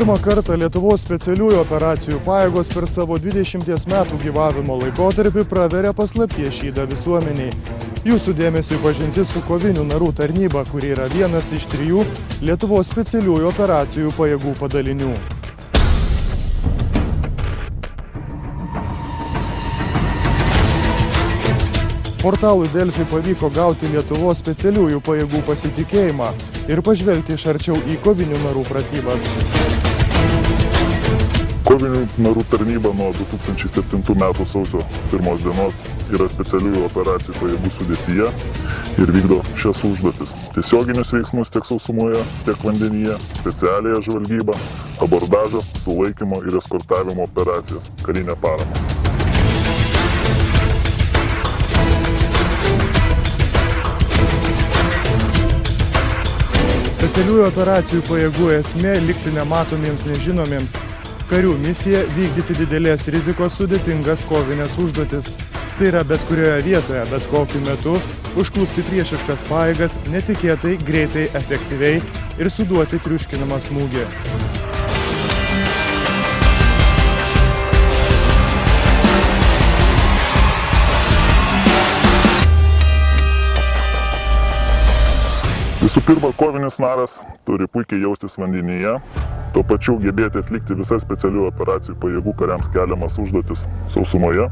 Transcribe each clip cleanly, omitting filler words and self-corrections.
Pirmą kartą Lietuvos specialiųjų operacijų pajėgos per savo 20 metų gyvavimo laikotarpį praveria paslapties šydą visuomeniai. Jūsų dėmesiui pažintis su kovinių narų tarnyba, kuri yra vienas iš 3 Lietuvos specialiųjų operacijų pajėgų padalinių. Portalui Delfi pavyko gauti Lietuvos specialiųjų pajėgų pasitikėjimą ir pažvelgti iš arčiau į kovinių narų pratybas. Kovinių narų tarnyba nuo 2007 metų sausio 1 dienos yra specialiųjų operacijų pajėgų sudėtyje ir vykdo šias užduotis. Tiesioginius veiksmus tiek sausumoje, tiek vandenyje, specialiąją žvalgybą, abordažo, sulaikymo ir eskortavimo operacijas, karinę paramą. Specialiųjų operacijų pajėgų esmė likti nematomiems nežinomiems. Karių misija – vykdyti didelės rizikos sudėtingas kovinės užduotis. Tai yra bet kurioje vietoje, bet kokiu metu, užklupti priešiškas pajėgas netikėtai, greitai, efektyviai ir suduoti triuškinamą smūgį. Visų pirma, kovinis naras turi puikiai jaustis vandenyje, tuo pačiu gebėti atlikti visas specialiųjų operacijų pajėgų kariams keliamas užduotis sausumoje,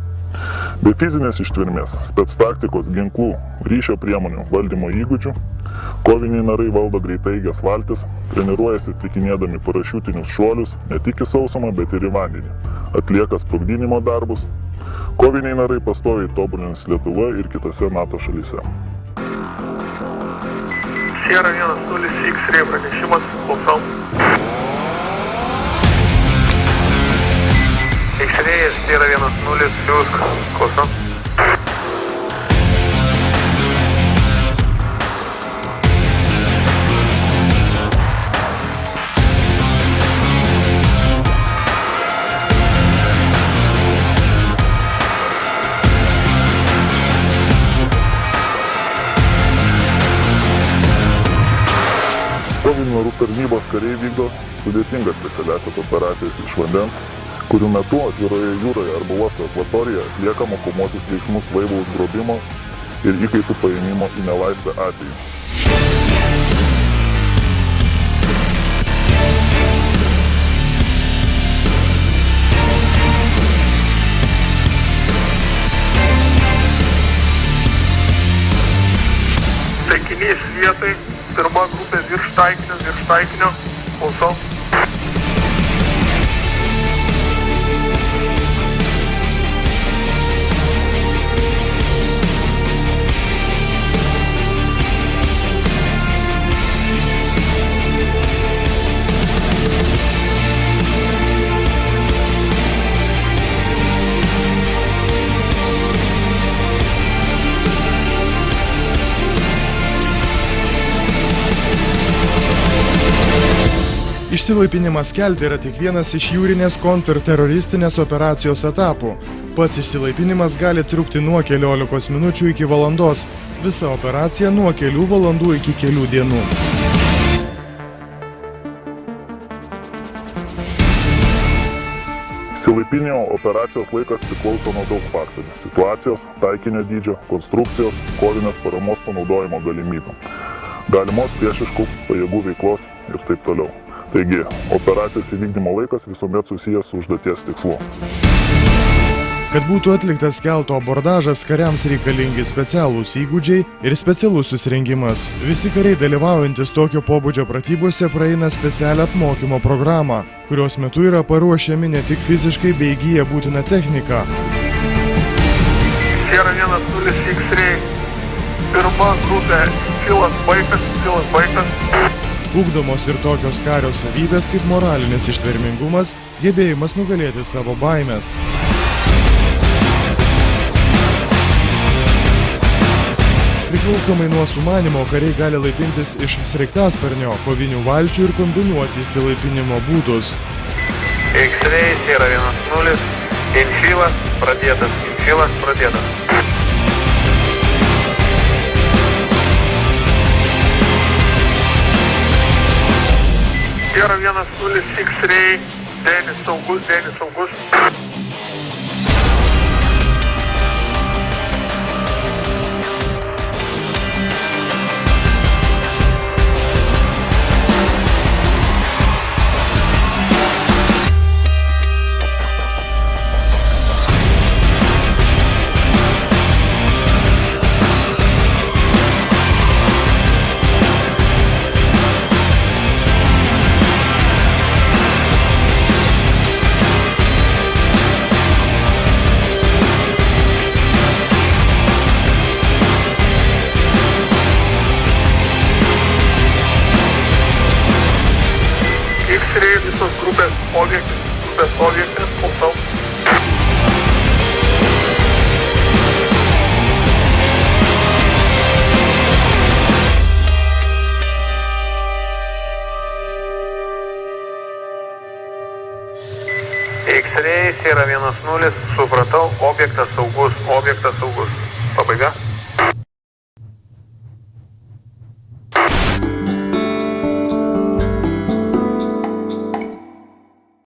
bei fizinės ištvermės, spec taktikos, ginklų, ryšio priemonių, valdymo įgūdžių. Koviniai narai valdo greitaeiges valtis, treniruojasi atlikinėdami parašiutinius šuolius ne tik į sausumą, bet ir į vandenį, atlieka sprogdinimo darbus. Koviniai narai pastoviai tobulinasi Lietuvoje ir kitose NATO šalyse. Sierra 1-0 X-ray pranešimas, klausau. X-ray, Sierra 1-0, siūsk, klausau. Kovinių narų tarnybos kariai vykdo sudėtingas specialiasias operacijas iš vandens, kurių metu atviroje jūroje arba uosto akvatorijoje atlieka mokomuosius veiksmus laivo užgrobimo ir įkaitų paėmimo į nelaisvę atveju. Taikinys vietoj, pirma grupė virš taikinio, klausau. Išsilaipinimas kelte yra tik vienas iš jūrinės kontrteroristinės operacijos etapų. Pats išsilaipinimas gali trukti nuo keliolikos minučių iki valandos. Visa operacija nuo kelių valandų iki kelių dienų. Išsilaipinimo operacijos laikas priklauso nuo daug faktorių – situacijos, taikinio dydžio, konstrukcijos, kovinės paramos panaudojimo galimybių, galimos priešiškų pajėgų veiklos ir taip toliau. Taigi, operacijos įvykdymo laikas visuomet susijęs su užduoties tikslu. Kad būtų atliktas kelto abordažas, kariams reikalingi specialūs įgūdžiai ir specialusis rengimas. Visi kariai dalyvaujantis tokio pobūdžio pratybose praeina specialią apmokymo programą, kurios metu yra paruošiami ne tik fiziškai bei įgyja būtiną techniką. Sierra 1-0 X-ray, pirma grupė, filas baigtas. Ugdomos ir tokios kario savybės kaip moralinis ištvermingumas, gebėjimas nugalėti savo baimes. Priklausomai nuo sumanymo, kariai gali laipintis iš sraigtasparnio, kovinių valčių ir kombinuoti įsilaipinimo būdus. X-ray, Sierra 1-0, infilas pradėtas. Sierra 10 X-ray, Denis saugus. X-ray visos grupės objektas, pulsau. X-ray, Sierra 10, supratau, objektas saugus.